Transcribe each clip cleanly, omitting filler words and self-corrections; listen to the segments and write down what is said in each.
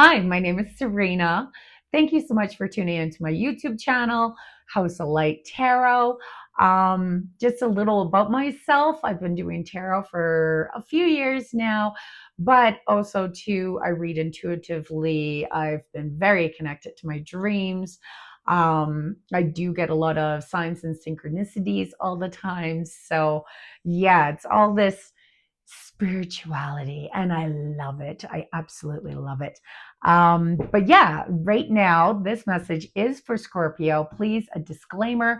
Hi, my name is Serena. Thank you so much for tuning into my YouTube channel, House of Light Tarot. Just a little about myself. I've been doing tarot for a few years now, but also too, I read intuitively. I've been very connected to my dreams. I do get a lot of signs and synchronicities all the time. So yeah, it's all this spirituality and I love it. I absolutely love it. But yeah, right now this message is for Scorpio. Please, a disclaimer.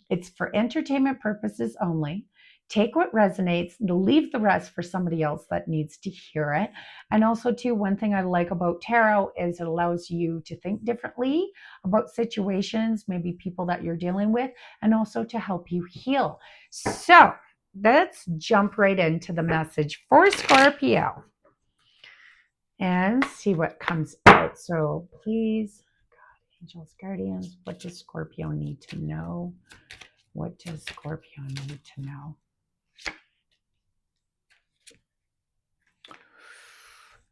It's for entertainment purposes only. Take what resonates, leave the rest for somebody else that needs to hear it. And also too, one thing I like about tarot is it allows you to think differently about situations, maybe people that you're dealing with, and also to help you heal. So let's jump right into the message for Scorpio and see what comes out. So please, God, angels, guardians, what does Scorpio need to know? What does Scorpio need to know?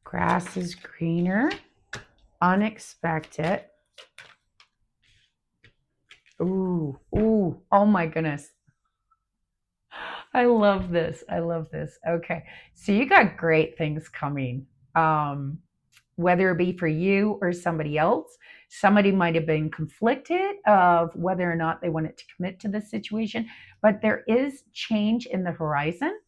Grass is greener, unexpected. Ooh, oh my goodness. I love this. I love this. Okay. So you got great things coming. Whether it be for you or somebody else, somebody might have been conflicted of whether or not they wanted to commit to this situation, but there is change in the horizon.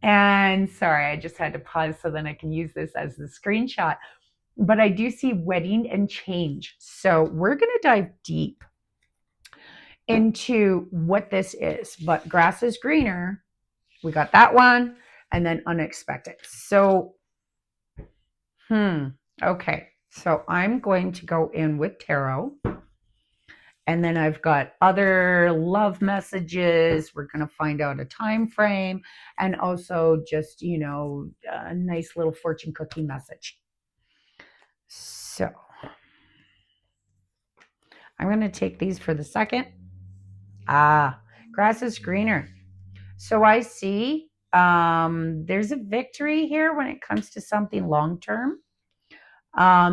And sorry, I just had to pause so then I can use this as the screenshot. But I do see wedding and change. So we're going to dive deep into what this is. But grass is greener. We got that one. And then unexpected. So, okay. So I'm going to go in with tarot. And then I've got other love messages. We're going to find out a time frame and also just, a nice little fortune cookie message. So I'm going to take these for the second. Grass is greener. So I see there's a victory here when it comes to something long term.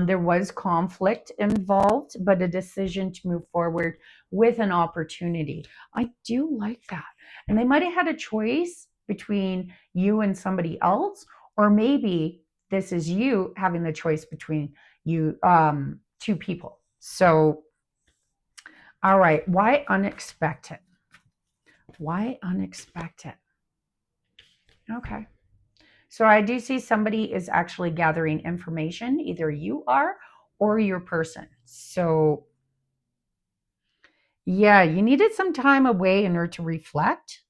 There was conflict involved, but a decision to move forward with an opportunity. I do like that. And they might have had a choice between you and somebody else, or maybe this is you having the choice between you, two people. So, all right, why unexpected? Why unexpected? Okay. So I do see somebody is actually gathering information, either you are or your person. So yeah, you needed some time away in order to reflect.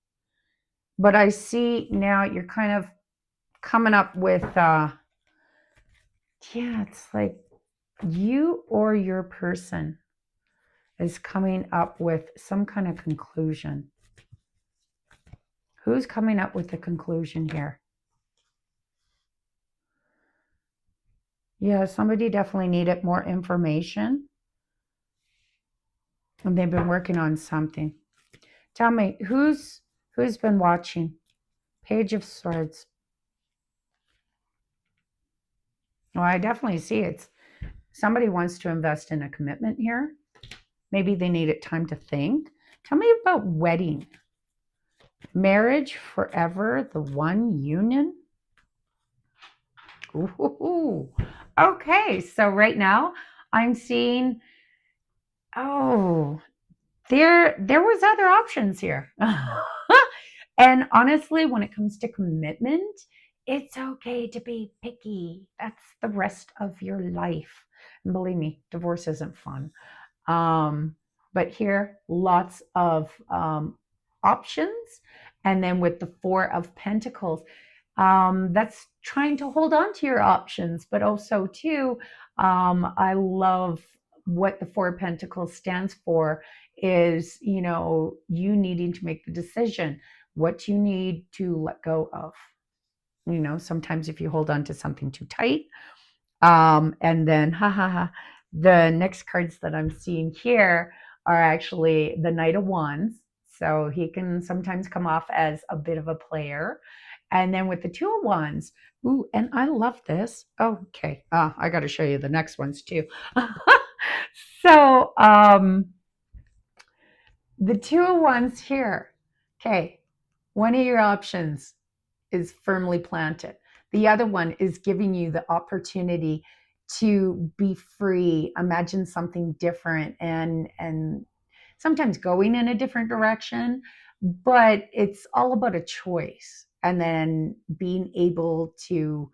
But I see now you're kind of coming up with, it's like you or your person is coming up with some kind of conclusion. Who's coming up with the conclusion here? Yeah, somebody definitely needed more information. And they've been working on something. Tell me, who's been watching? Page of Swords. Well, I definitely see it's somebody wants to invest in a commitment here. Maybe they needed time to think. Tell me about wedding. Marriage forever, the one union. Ooh. Okay, so right now I'm seeing, there was other options here. And honestly, when it comes to commitment, it's okay to be picky. That's the rest of your life. And believe me, divorce isn't fun. But here, lots of options. And then with the Four of Pentacles, that's trying to hold on to your options, but also too, I love what the Four of Pentacles stands for is, you needing to make the decision what you need to let go of. Sometimes if you hold on to something too tight, and then the next cards that I'm seeing here are actually the Knight of Wands. So he can sometimes come off as a bit of a player. And then with the Two of Wands, ooh, and I love this. Oh, okay. I got to show you the next ones too. So, the Two of Wands here. Okay. One of your options is firmly planted. The other one is giving you the opportunity to be free, imagine something different, and sometimes going in a different direction, but it's all about a choice and then being able to,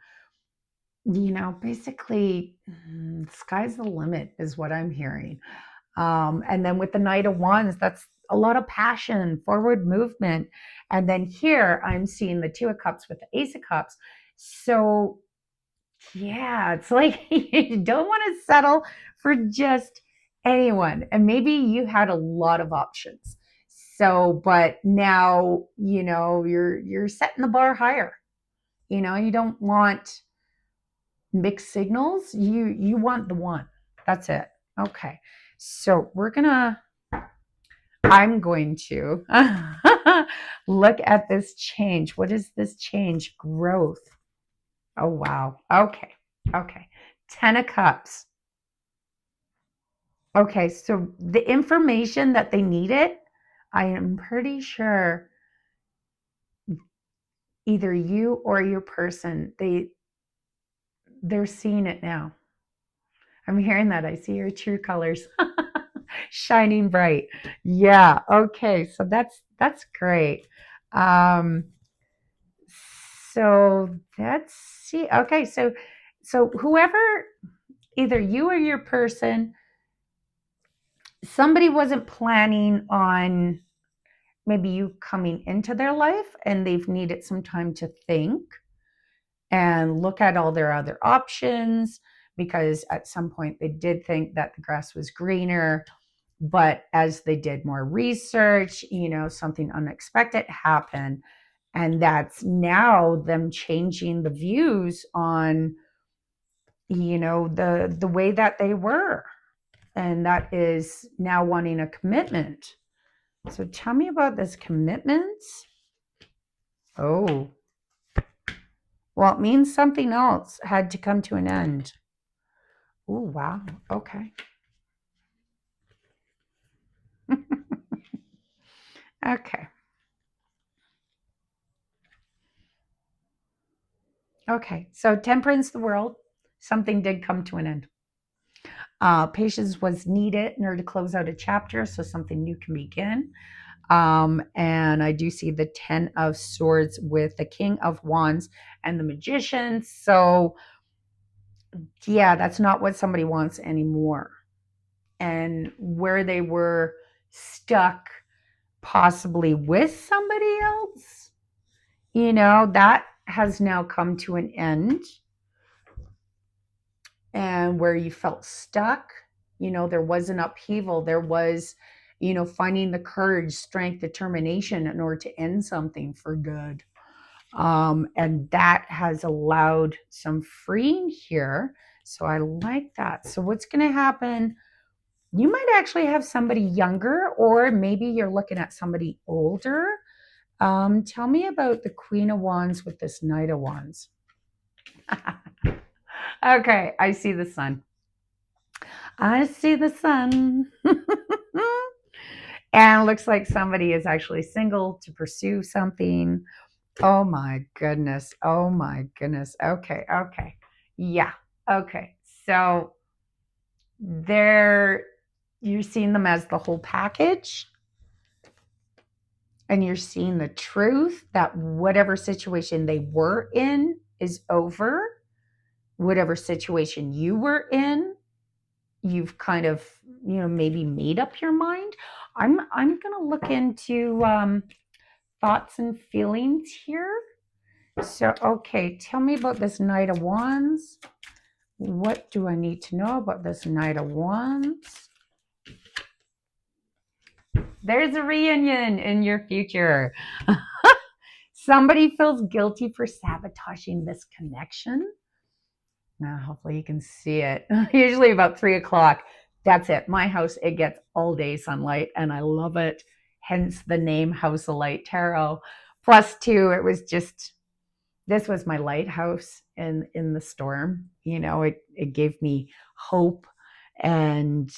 basically, sky's the limit is what I'm hearing. And then with the Knight of Wands, that's a lot of passion, forward movement. And then here I'm seeing the Two of Cups with the Ace of Cups. So, yeah, it's like you don't want to settle for just anyone. And maybe you had a lot of options. So, but now, you're setting the bar higher. You don't want mixed signals. You want the one. That's it. Okay. So, I'm going to look at this change. What is this change? Growth. Oh, wow. Okay. Okay. 10 of Cups. Okay. So the information that they needed, I am pretty sure either you or your person, they're seeing it now. I'm hearing that. I see your true colors shining bright. Yeah. Okay. So that's great. Um, so let's see. Okay. So whoever, either you or your person, somebody wasn't planning on maybe you coming into their life and they've needed some time to think and look at all their other options, because at some point they did think that the grass was greener, but as they did more research, something unexpected happened, and that's now them changing the views on the way that they were, and that is now wanting a commitment. So tell me about this commitment. Oh, well, it means something else had to come to an end. Oh, wow. Okay. Okay. Okay. So temperance, the world, something did come to an end. Patience was needed in order to close out a chapter, so something new can begin. And I do see the 10 of Swords with the King of Wands and the Magician. So, yeah, that's not what somebody wants anymore. And where they were stuck, possibly with somebody else, that has now come to an end. And where you felt stuck, there was an upheaval. There was, finding the courage, strength, determination in order to end something for good. And that has allowed some freeing here. So I like that. So what's going to happen? You might actually have somebody younger, or maybe you're looking at somebody older. Tell me about the Queen of Wands with this Knight of Wands. Okay, I see the sun. I see the sun. And it looks like somebody is actually single to pursue something. Oh my goodness. Oh my goodness. Okay, okay. Yeah. Okay. So you're seeing them as the whole package. And you're seeing the truth that whatever situation they were in is over. Whatever situation you were in, you've kind of, maybe made up your mind. I'm going to look into thoughts and feelings here. So, okay, tell me about this Knight of Wands. What do I need to know about this Knight of Wands? There's a reunion in your future. Somebody feels guilty for sabotaging this connection. Now, hopefully you can see it. Usually about 3 o'clock. That's it. My house, it gets all day sunlight and I love it. Hence the name House of Light Tarot. Plus two, it was just this was my lighthouse in the storm. It gave me hope, and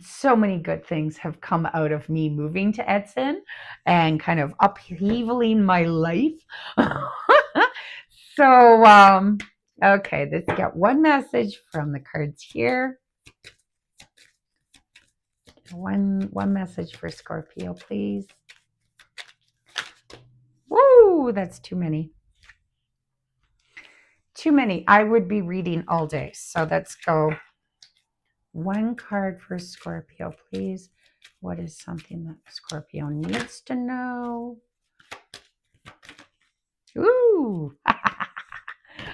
so many good things have come out of me moving to Edson and kind of upheavaling my life. So, okay, let's get one message from the cards here. One message for Scorpio, please. Woo, that's too many. Too many. I would be reading all day. So let's go. One card for Scorpio, please. What is something that Scorpio needs to know? Ooh,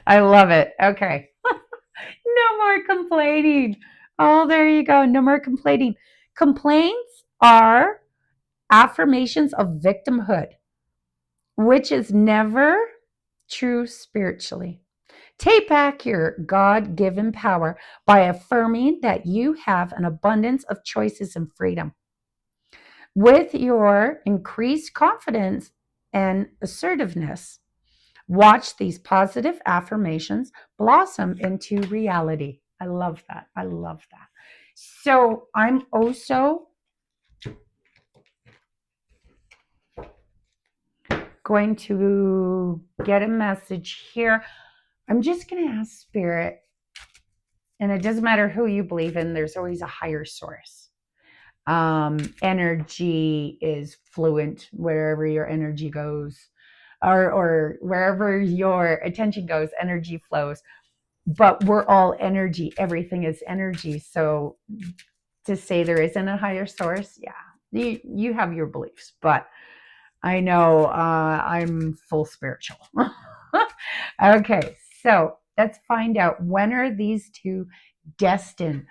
I love it. Okay. No more complaining. Oh, there you go. No more complaining. Complaints are affirmations of victimhood, which is never true spiritually. Take back your God-given power by affirming that you have an abundance of choices and freedom. With your increased confidence and assertiveness, watch these positive affirmations blossom into reality. I love that. I love that. So I'm also going to get a message here. I'm just going to ask Spirit, and it doesn't matter who you believe in, there's always a higher source. Energy is fluent wherever your energy goes, or wherever your attention goes, energy flows. But we're all energy. Everything is energy. So to say there isn't a higher source, yeah, you have your beliefs, but I know I'm full spiritual. Okay, so let's find out, when are these two destined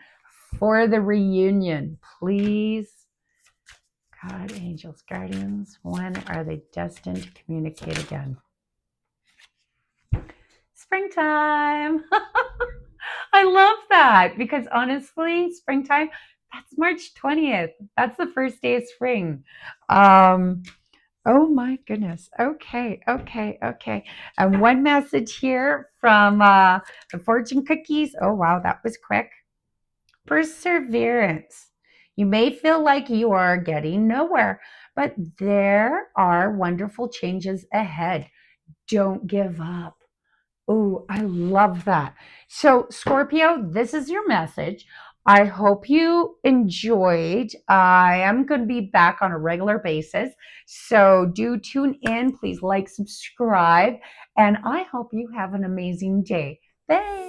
for the reunion? Please, God, angels, guardians, when are they destined to communicate again? Springtime. I love that, because honestly, springtime, that's March 20th. That's the first day of spring. Oh my goodness. Okay. And one message here from the fortune cookies. Oh wow, that was quick. Perseverance. You may feel like you are getting nowhere, but there are wonderful changes ahead. Don't give up. Oh, I love that. So, Scorpio, this is your message. I hope you enjoyed. I am going to be back on a regular basis. So, do tune in. Please like, subscribe, and I hope you have an amazing day. Thanks.